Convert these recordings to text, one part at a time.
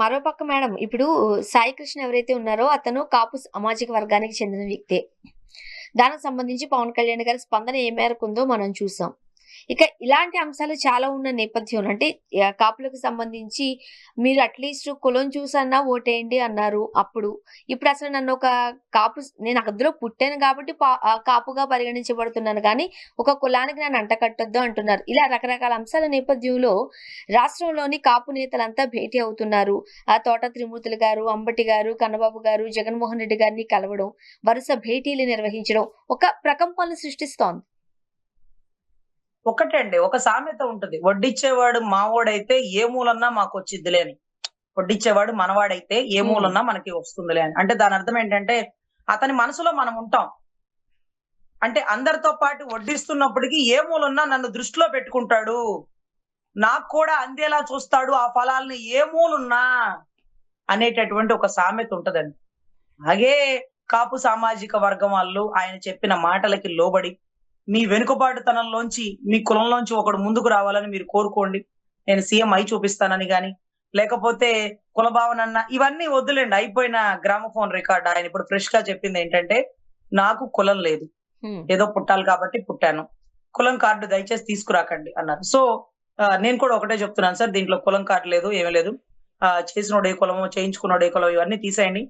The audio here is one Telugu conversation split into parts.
మరోపక్క మేడం ఇప్పుడు సాయి కృష్ణ ఎవరైతే ఉన్నారో అతను కాపు సామాజిక వర్గానికి చెందిన వ్యక్తే. దానికి సంబంధించి పవన్ కళ్యాణ్ గారి స్పందన ఏ మేరకు ఉందో మనం చూసాం. ఇక ఇలాంటి అంశాలు చాలా ఉన్న నేపథ్యంలో అంటే కాపులకు సంబంధించి మీరు అట్‌లీస్ట్ కులం చూసన్నా ఓటేయండి అన్నారు అప్పుడు. ఇప్పుడు అసలు నన్ను ఒక నేను అందులో పుట్టాను కాబట్టి కాపుగా పరిగణించబడుతున్నాను గానీ, ఒక కులానికి నన్ను అంటకట్టొద్దు అంటున్నారు. ఇలా రకరకాల అంశాల నేపథ్యంలో రాష్ట్రంలోని కాపు నేతలంతా భేటీ అవుతున్నారు. తోట త్రిమూర్తులు గారు, అంబటి గారు, కన్నబాబు గారు, జగన్మోహన్ రెడ్డి గారిని కలవడం, వరుస భేటీలు నిర్వహించడం ఒక ప్రకంపనలు సృష్టిస్తోంది. ఒకటండి, ఒక సామెత ఉంటది. వడ్డిచ్చేవాడు మావోడైతే ఏ మూలన్నా మాకొచ్చిద్దిలే అని. వడ్డిచ్చేవాడు మనవాడైతే ఏ మూలన్నా మనకి వస్తుందిలే అని. అంటే దాని అర్థం ఏంటంటే అతని మనసులో మనం ఉంటాం. అంటే అందరితో పాటు వడ్డిస్తున్నప్పటికీ ఏ మూలన్నా నన్ను దృష్టిలో పెట్టుకుంటాడు, నాకు కూడా అందేలా చూస్తాడు ఆ ఫలాల్ని ఏ మూలున్నా అనేటటువంటి ఒక సామెత ఉంటదండి. అలాగే కాపు సామాజిక వర్గం వాళ్ళు ఆయన చెప్పిన మాటలకి లోబడి మీ వెనుకబాటుతనంలోంచి మీ కులంలోంచి ఒకడు ముందుకు రావాలని మీరు కోరుకోండి, నేను సీఎం అయి చూపిస్తానని గాని, లేకపోతే కుల భావనన్నా ఇవన్నీ వద్దులేండి. అయిపోయిన గ్రామఫోన్ రికార్డ్. ఆయన ఇప్పుడు ఫ్రెష్ గా చెప్పింది ఏంటంటే, నాకు కులం లేదు, ఏదో పుట్టాలి కాబట్టి పుట్టాను, కులం కార్డు దయచేసి తీసుకురాకండి అన్నారు. సో నేను కూడా ఒకటే చెప్తున్నాను సార్, దీంట్లో కులం కార్డు లేదు, ఏమీ లేదు. చేసినోడు ఏ కులమో చేయించుకున్నాడు ఏ కులం ఇవన్నీ తీసేయండి.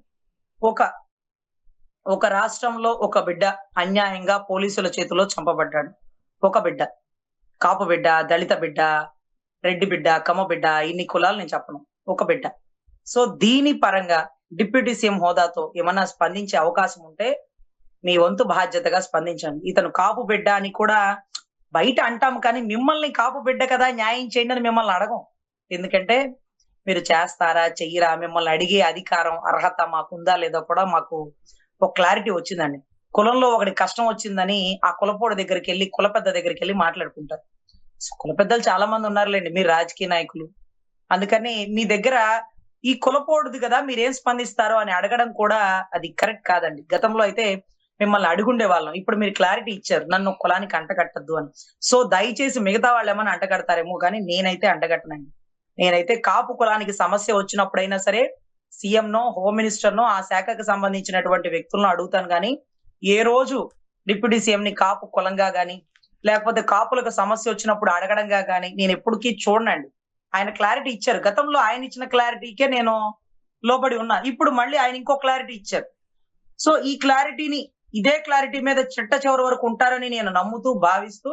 ఒక రాష్ట్రంలో ఒక బిడ్డ అన్యాయంగా పోలీసుల చేతిలో చంపబడ్డాడు. ఒక బిడ్డ, కాపు బిడ్డ, దళిత బిడ్డ, రెడ్డి బిడ్డ, కమ్మ బిడ్డ, ఇన్ని కులాలు నేను చెప్పను, ఒక బిడ్డ. సో దీని పరంగా డిప్యూటీ సీఎం హోదాతో ఏమన్నా స్పందించే అవకాశం ఉంటే మీ వంతు బాధ్యతగా స్పందించండి. ఇతను కాపు బిడ్డ అని కూడా బయట అంటాం, కానీ మిమ్మల్ని కాపు బిడ్డ కదా న్యాయం చేయండి అని మిమ్మల్ని అడగం. ఎందుకంటే మీరు చేస్తారా చెయ్యరా మిమ్మల్ని అడిగే అధికారం అర్హత మాకుందా లేదా కూడా మాకు ఒక క్లారిటీ వచ్చిందండి. కులంలో ఒకటి కష్టం వచ్చిందని ఆ కులపోడు దగ్గరికి వెళ్ళి కుల పెద్ద దగ్గరికి వెళ్ళి మాట్లాడుకుంటారు. కుల పెద్దలు చాలా మంది ఉన్నారులేండి, మీరు రాజకీయ నాయకులు. అందుకని మీ దగ్గర ఈ కులపోడుది కదా మీరేం స్పందిస్తారో అని అడగడం కూడా అది కరెక్ట్ కాదండి. గతంలో అయితే మిమ్మల్ని అడుగుండే వాళ్ళం, ఇప్పుడు మీరు క్లారిటీ ఇచ్చారు నన్ను కులానికి అంటగట్టద్దు అని. సో దయచేసి మిగతా వాళ్ళు ఏమైనా అంటగడతారేమో కానీ నేనైతే అంటగట్టనండి. నేనైతే కాపు కులానికి సమస్య వచ్చినప్పుడైనా సరే సీఎం నో హోమ్ మినిస్టర్ నో ఆ శాఖకు సంబంధించినటువంటి వ్యక్తులను అడుగుతాను గాని, ఏ రోజు డిప్యూటీ సీఎం ని కాపు కులంగా గాని లేకపోతే కాపులకు సమస్య వచ్చినప్పుడు అడగడంగా గాని నేను ఎప్పటికీ చూడనండి. ఆయన క్లారిటీ ఇచ్చారు. గతంలో ఆయన ఇచ్చిన క్లారిటీకే నేను లోబడి ఉన్నా. ఇప్పుడు మళ్ళీ ఆయన ఇంకో క్లారిటీ ఇచ్చారు. సో ఈ క్లారిటీని ఇదే క్లారిటీ మీద చిట్ట చివరి వరకు ఉంటారని నేను నమ్ముతూ భావిస్తూ,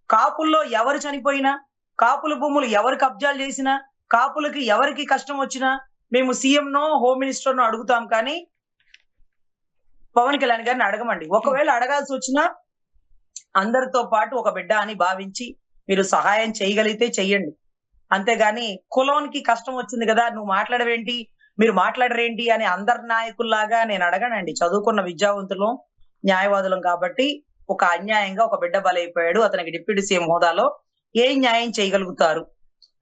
కాపుల్లో ఎవరు చనిపోయినా, కాపుల భూములు ఎవరు కబ్జాలు చేసినా, కాపులకి ఎవరికి కష్టం వచ్చినా మేము సీఎం నో హోమ్ మినిస్టర్ నో అడుగుతాం, కానీ పవన్ కళ్యాణ్ గారిని అడగమండి. ఒకవేళ అడగాల్సి వచ్చినా అందరితో పాటు ఒక బిడ్డ అని భావించి మీరు సహాయం చేయగలిగితే చెయ్యండి. అంతేగాని కులానికి కష్టం వచ్చింది కదా నువ్వు మాట్లాడవేంటి, మీరు మాట్లాడరేంటి అని అందరి నాయకుల్లాగా నేను అడగనండి. చదువుకున్న విద్యావంతులు న్యాయవాదులం కాబట్టి ఒక అన్యాయంగా ఒక బిడ్డ బలైపోయాడు, అతనికి డిప్యూటీ సీఎం హోదాలో ఏం న్యాయం చేయగలుగుతారు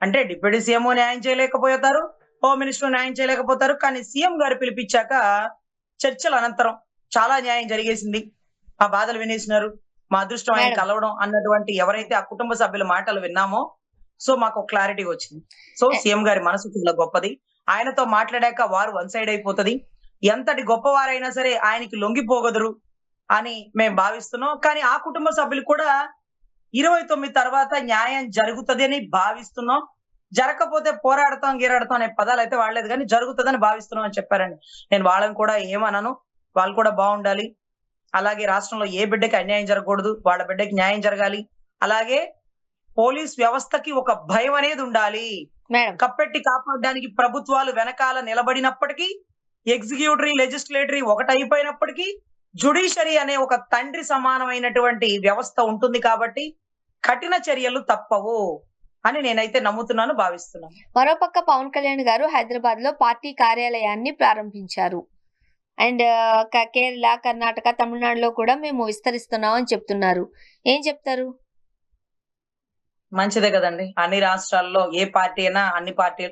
అంటే డిప్యూటీ సీఎం న్యాయం చేయలేకపోతారు, హోమ్ మినిస్టర్ న్యాయం చేయలేకపోతారు. కానీ సీఎం గారు పిలిపించాక చర్చల అనంతరం చాలా న్యాయం జరిగేసింది, మా బాధలు వినేసినారు, మా అదృష్టం ఆయన కలవడం అన్నటువంటి ఎవరైతే ఆ కుటుంబ సభ్యుల మాటలు విన్నామో సో మాకు క్లారిటీ వచ్చింది. సో సీఎం గారి మనసు చాలా గొప్పది, ఆయనతో మాట్లాడాక వారు వన్ సైడ్ అయిపోతుంది. ఎంతటి గొప్పవారైనా సరే ఆయనకి లొంగిపోగదురు అని మేము భావిస్తున్నాం. కానీ ఆ కుటుంబ సభ్యులు కూడా 29 తర్వాత న్యాయం జరుగుతుంది అని భావిస్తున్నాం. జరగకపోతే పోరాడతాం గీరాడతాం అనే పదాలు అయితే వాడలేదు, కానీ జరుగుతుందని భావిస్తున్నాం అని చెప్పారండి. నేను వాళ్ళని కూడా ఏమనను, వాళ్ళు కూడా బాగుండాలి. అలాగే రాష్ట్రంలో ఏ బిడ్డకి అన్యాయం జరగకూడదు, వాళ్ళ బిడ్డకి న్యాయం జరగాలి. అలాగే పోలీస్ వ్యవస్థకి ఒక భయం అనేది ఉండాలి. కప్పెట్టి కాపాడడానికి ప్రభుత్వాలు వెనకాల నిలబడినప్పటికీ, ఎగ్జిక్యూటివ్ లెజిస్లేటరీ ఒకటైపోయినప్పటికీ జ్యుడిషియరీ అనే ఒక తండ్రి సమానమైనటువంటి వ్యవస్థ ఉంటుంది కాబట్టి కఠిన చర్యలు తప్పవు అని నేనైతే నమ్ముతున్నాను, భావిస్తున్నాను. మరోపక్క పవన్ కళ్యాణ్ గారు హైదరాబాద్ లో పార్టీ కార్యాలయాన్ని ప్రారంభించారు. అండ్ కేరళ, కర్ణాటక, తమిళనాడులో కూడా మేము విస్తరిస్తున్నాం అని చెప్తున్నారు. ఏం చెప్తారు? మంచిదే కదండి. అన్ని రాష్ట్రాల్లో ఏ పార్టీ అయినా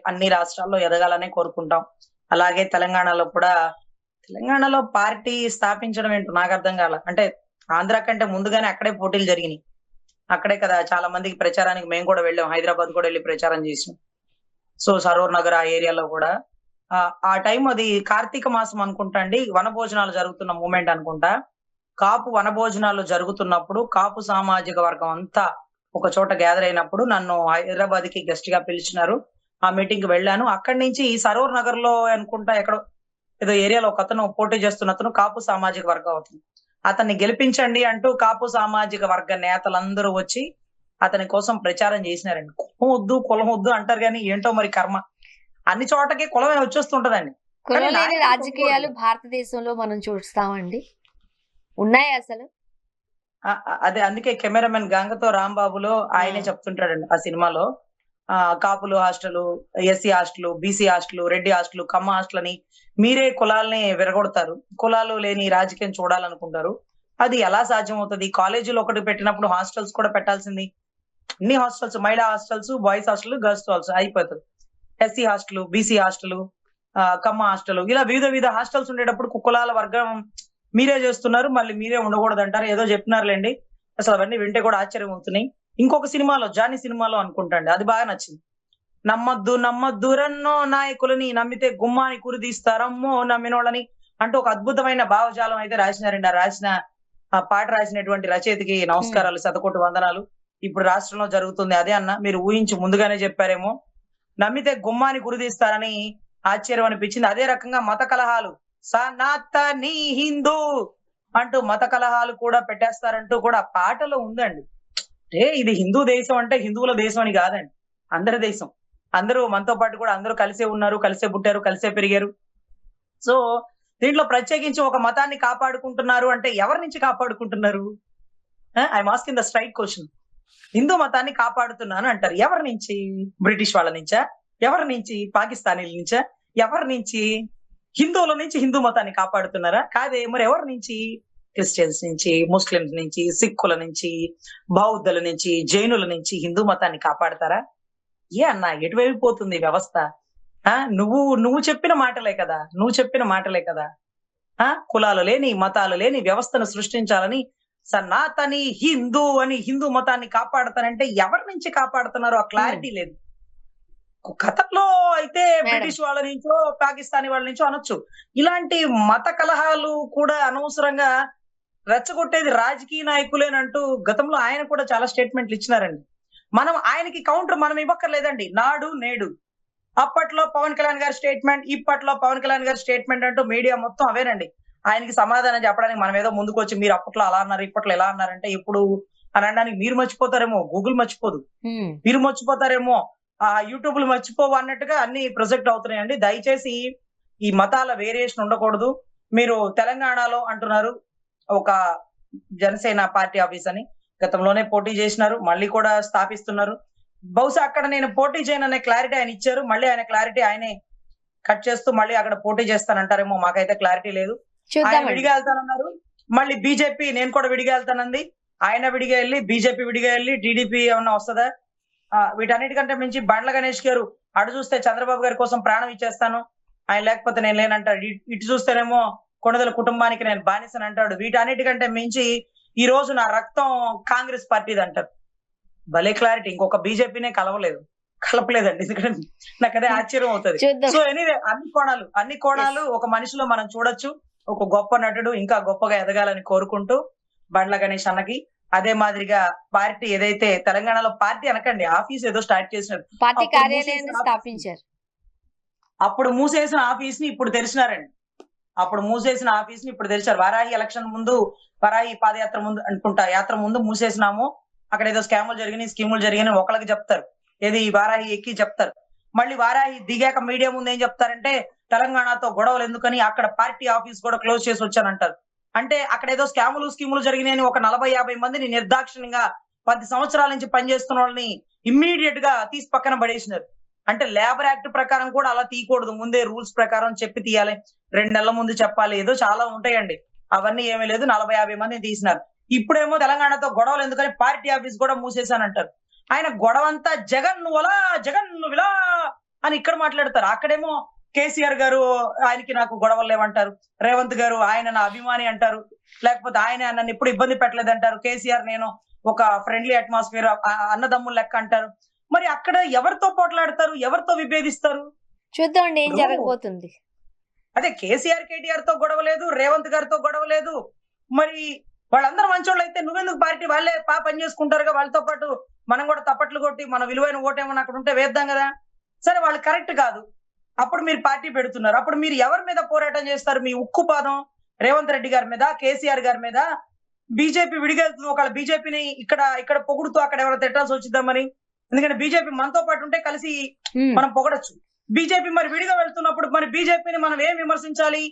అన్ని రాష్ట్రాల్లో ఎదగాలనే కోరుకుంటాం. అలాగే తెలంగాణలో కూడా, తెలంగాణలో పార్టీ స్థాపించడం ఏంటో నాకు అర్థం కాల. అంటే ఆంధ్ర కంటే ముందుగానే అక్కడే పోటీలు జరిగినాయి. అక్కడే కదా చాలా మందికి ప్రచారానికి మేము కూడా వెళ్ళాం, హైదరాబాద్ కూడా వెళ్ళి ప్రచారం చేసాం. సో సరోవర్ నగర్ ఆ ఏరియాలో కూడా ఆ టైం అది కార్తీక మాసం అనుకుంటా అండి. వనభోజనాలు జరుగుతున్న మూమెంట్ అనుకుంటా. కాపు వనభోజనాలు జరుగుతున్నప్పుడు కాపు సామాజిక వర్గం అంతా ఒక చోట గ్యాదర్ అయినప్పుడు నన్ను హైదరాబాద్ కి గెస్ట్ గా పిలిచినారు. ఆ మీటింగ్ కి వెళ్ళాను. అక్కడి నుంచి సరోవర్ నగర్ లో అనుకుంటా ఎక్కడో ఏదో ఏరియాలో ఒకతను పోటీ చేస్తున్న అతను కాపు సామాజిక వర్గం అవుతుంది. అతన్ని గెలిపించండి అంటూ కాపు సామాజిక వర్గ నేతలందరూ వచ్చి అతని కోసం ప్రచారం చేసినారండి. కులం వద్దు అంటారు కానీ ఏంటో మరి కర్మ. అన్ని చోటకి కులమే వచ్చేస్తుంటదండి. కానీ కులం లేని నాయకుడు రాజకీయాలు ఒప్పుకోరు. భారతదేశంలో మనం చూస్తామండి. ఉన్నాయా అసలు? అదే అందుకే కెమెరామెన్ గంగతో రాంబాబులో ఆయనే చెప్తుంటాడండి ఆ సినిమాలో. కాపులు hostel, SC hostel, BC hostel, Reddy hostel, Kamma hostel అని మీరే కులాల్ని విరగొడతారు. కులాలు లేని రాజకీయం చూడాలనుకుంటారు. అది ఎలా సాధ్యం అవుతది? కాలేజీలో ఒకటి పెట్టినప్పుడు హాస్టల్స్ కూడా పెట్టాల్సింది. అన్ని హాస్టల్స్, మహిళా hostels, boys hostel, girls hostel అయిపోతది. ఎస్సీ హాస్టల్, బీసీ హాస్టల్, కమ్మ హాస్టల్ ఇలా వివిధ హాస్టల్స్ ఉండేటప్పుడు కులాల వర్గం మీరే చేస్తున్నారు. మళ్ళీ మీరే ఉండకూడదంటారు. ఏదో చెప్తున్నారులేండి. అసలు అవన్నీ వింటే కూడా ఆశ్చర్యం అవుతున్నాయి. ఇంకొక సినిమాలో జానీ సినిమాలో అనుకుంటాండి. అది బాగా నచ్చింది. నమ్మద్దు రన్నో నాయకులని నమ్మితే గుమ్మాని కురిదీస్తారమ్మో నమ్మినోళ్ళని అంటూ ఒక అద్భుతమైన భావజాలం అయితే రాసినారండి. ఆ పాట రాసినటువంటి రచయితకి నమస్కారాలు, శతకోటి వందనాలు. ఇప్పుడు రాష్ట్రంలో జరుగుతుంది అదే అన్న. మీరు ఊహించి ముందుగానే చెప్పారేమో. నమ్మితే గుమ్మాని గురిదీస్తారని ఆశ్చర్యం అనిపించింది. అదే రకంగా మత కలహాలు, సనాతని హిందూ అంటూ మత కలహాలు కూడా పెట్టేస్తారంటూ కూడా పాటలో ఉందండి. అంటే ఇది హిందూ దేశం అంటే హిందువుల దేశం అని కాదండి. అందరి దేశం. అందరూ మనతో పాటు కూడా అందరూ కలిసే ఉన్నారు, కలిసే పుట్టారు, కలిసే పెరిగారు. సో దీంట్లో ప్రత్యేకించి ఒక మతాన్ని కాపాడుకుంటున్నారు అంటే ఎవరి నుంచి కాపాడుకుంటున్నారు? I am asking the straight question. Hindu మతాన్ని కాపాడుతున్నాను అంటారు. ఎవరి నుంచి? బ్రిటిష్ వాళ్ళ నుంచా? ఎవరి నుంచి? పాకిస్తానీల నుంచా? ఎవరి నుంచి? హిందువుల నుంచి హిందూ మతాన్ని కాపాడుతున్నారా? కాదే. మరి ఎవరి నుంచి? క్రిస్టియన్స్ నుంచి, ముస్లింస్ నుంచి, సిక్కుల నుంచి, బౌద్ధుల నుంచి, జైనుల నుంచి హిందూ మతాన్ని కాపాడతారా? ఏ అన్నా ఎటువైపు పోతుంది ఈ వ్యవస్థ? నువ్వు చెప్పిన మాటలే కదా. నువ్వు చెప్పిన మాటలే కదా. కులాలు లేని, మతాలు లేని వ్యవస్థను సృష్టించాలని సనాతని హిందూ అని హిందూ మతాన్ని కాపాడతానంటే ఎవరి నుంచి కాపాడుతున్నారో ఆ క్లారిటీ లేదు. కథలో అయితే బ్రిటిష్ వాళ్ళ నుంచో, పాకిస్తానీ వాళ్ళ నుంచో అనొచ్చు. ఇలాంటి మత కలహాలు కూడా అనవసరంగా రెచ్చగొట్టేది రాజకీయ నాయకులేనంటూ గతంలో ఆయన కూడా చాలా స్టేట్మెంట్లు ఇచ్చినారండి. మనం ఆయనకి కౌంటర్ మనం ఇవ్వక్కర్లేదండి. నాడు నేడు అప్పట్లో పవన్ కళ్యాణ్ గారి స్టేట్మెంట్, ఇప్పట్లో పవన్ కళ్యాణ్ గారి స్టేట్మెంట్ అంటూ మీడియా మొత్తం అవేనండి. ఆయనకి సమాధానం చెప్పడానికి మనం ఏదో ముందుకు వచ్చి మీరు అప్పట్లో అలా అన్నారు, ఇప్పట్లో ఎలా అన్నారంటే ఎప్పుడు అని అనడానికి మీరు మర్చిపోతారేమో, గూగుల్ మర్చిపోదు. మీరు మర్చిపోతారేమో, యూట్యూబ్లు మర్చిపోవు అన్నట్టుగా అన్ని ప్రొజెక్ట్ అవుతున్నాయండి. దయచేసి ఈ మతాల వేరియేషన్ ఉండకూడదు. మీరు తెలంగాణలో అంటున్నారు ఒక జనసేన పార్టీ ఆఫీస్ అని. గతంలోనే పోటీ చేసినారు, మళ్ళీ కూడా స్థాపిస్తున్నారు. బహుశా అక్కడ నేను పోటీ చేయననే క్లారిటీ ఆయన ఇచ్చారు. మళ్ళీ ఆయన క్లారిటీ ఆయనే కట్ చేస్తూ మళ్ళీ అక్కడ పోటీ చేస్తానంటారేమో, మాకైతే క్లారిటీ లేదు. ఆయన విడిగా వెళ్తానన్నారు. మళ్ళీ బీజేపీ నేను కూడా విడిగా వెళ్తానంది. ఆయన విడిగా వెళ్ళి, బీజేపీ విడిగా వెళ్ళి, టీడీపీ ఏమన్నా వస్తుందా? వీటన్నిటికంటే మించి బండ్ల గణేష్ గారు అటు చూస్తే చంద్రబాబు గారి కోసం ప్రాణం ఇచ్చేస్తాను, ఆయన లేకపోతే నేను లేనంటాడు. ఇటు చూస్తేనేమో కొణదల కుటుంబానికి నేను బానిసని అంటాడు. వీటన్నిటికంటే మించి ఈ రోజు నా రక్తం కాంగ్రెస్ పార్టీది అంటారు. భలే క్లారిటీ. ఇంకొక బీజేపీనే కలపలేదండి. ఎందుకంటే నాకు అదే ఆశ్చర్యం అవుతుంది. సో ఎనీవే అన్ని కోణాలు ఒక మనిషిలో మనం చూడొచ్చు. ఒక గొప్ప నటుడు ఇంకా గొప్పగా ఎదగాలని కోరుకుంటూ బండ్ల గణేష్ అన్నకి అదే మాదిరిగా పార్టీ ఏదైతే తెలంగాణలో పార్టీ అనకండి, ఆఫీస్ ఏదో స్టార్ట్ చేసినారు. పార్టీ కార్యాలయాన్ని స్థాపించారు. అప్పుడు మూసేసిన ఆఫీస్ ని ఇప్పుడు తెరిచినారండి. ఇప్పుడు తెరిచారు. వారాహి ఎలక్షన్ ముందు, వారాహి పాదయాత్ర ముందు అనుకుంటా, యాత్ర ముందు మూసేసినాము, అక్కడ ఏదో స్కాములు జరిగినాయి, స్కీములు జరిగినాయి ఒకళ్ళకి చెప్తారు. ఏది వారాహి ఎక్కి చెప్తారు. మళ్ళీ వారాహి దిగాక మీడియా ముందు ఏం చెప్తారంటే తెలంగాణతో గొడవలు ఎందుకని అక్కడ పార్టీ ఆఫీస్ కూడా క్లోజ్ చేసి వచ్చానంటారు. అంటే అక్కడ ఏదో స్కీములు జరిగినాయని ఒక 40-50 మందిని నిర్దాక్షిణ్యంగా 10 సంవత్సరాల నుంచి పనిచేస్తున్న వాళ్ళని ఇమ్మీడియట్ గా తీసి పక్కన పడేసినారు. అంటే లేబర్ యాక్ట్ ప్రకారం కూడా అలా తీయకూడదు, ముందే రూల్స్ ప్రకారం చెప్పి తీయాలి, 2 నెలల ముందు చెప్పాలి, ఏదో చాలా ఉంటాయండి. అవన్నీ ఏమీ లేదు, 40-50 మందిని తీసినారు. ఇప్పుడేమో తెలంగాణతో గొడవలు ఎందుకని పార్టీ ఆఫీస్ కూడా మూసేశానంటారు. ఆయన గొడవంతా జగన్ నువ్విలా అని ఇక్కడ మాట్లాడతారు. అక్కడేమో కేసీఆర్ గారు ఆయనకి నాకు గొడవలు లేవంటారు. రేవంత్ గారు ఆయన నా అభిమాని అంటారు. లేకపోతే ఆయన నన్ను ఎప్పుడు ఇబ్బంది పెట్టలేదు అంటారు. కేసీఆర్ నేను ఒక ఫ్రెండ్లీ అట్మాస్ఫియర్, అన్నదమ్ముల లెక్క అంటారు. మరి అక్కడ ఎవరితో పోట్లాడతారు, ఎవరితో విభేదిస్తారు? చూద్దామండి ఏం ఇప్పుడు జరగబోతుంది. అదే కేసీఆర్ కేటీఆర్ తో గొడవ లేదు, రేవంత్ గారితో గొడవ లేదు. మరి వాళ్ళందరూ మంచోళ్ళు అయితే నువ్వెందుకు పార్టీ వాళ్ళే పని చేసుకుంటారుగా, వాళ్ళతో పాటు మనం కూడా తప్పట్లు కొట్టి మన విలువైన ఓటేమన్నా అక్కడ ఉంటే వేద్దాం కదా. సరే వాళ్ళు కరెక్ట్ కాదు, అప్పుడు మీరు పార్టీ పెడుతున్నారు. అప్పుడు మీరు ఎవరి మీద పోరాటం చేస్తారు? మీ ఉక్కు పాదం రేవంత్ రెడ్డి గారి మీద, కేసీఆర్ గారి మీద. బీజేపీ విడిగెళ్తుంది, ఒకవేళ బీజేపీని ఇక్కడ ఇక్కడ పొగుడుతూ అక్కడ ఎవరైనా తిట్టాల్సి వచ్చిద్దాం మరి. ఎందుకంటే బీజేపీ మనతో పాటు ఉంటే కలిసి ఉమ్, మనం పొగడొచ్చు. బీజేపీ మరి విడిగా వెళ్తున్నప్పుడు మరి బీజేపీని మనం ఏం విమర్శించాలి?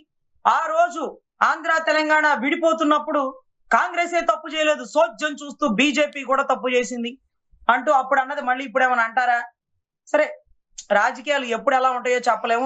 ఆ రోజు ఆంధ్ర తెలంగాణ విడిపోతున్నప్పుడు కాంగ్రెసే తప్పు చేయలేదు, సోజ్యం చూస్తూ బీజేపీ కూడా తప్పు చేసింది అంటూ అప్పుడు అన్నది మళ్ళీ ఇప్పుడు ఏమైనా అంటారా? సరే, రాజకీయాలు ఎప్పుడు ఎలా ఉంటాయో చెప్పలేము.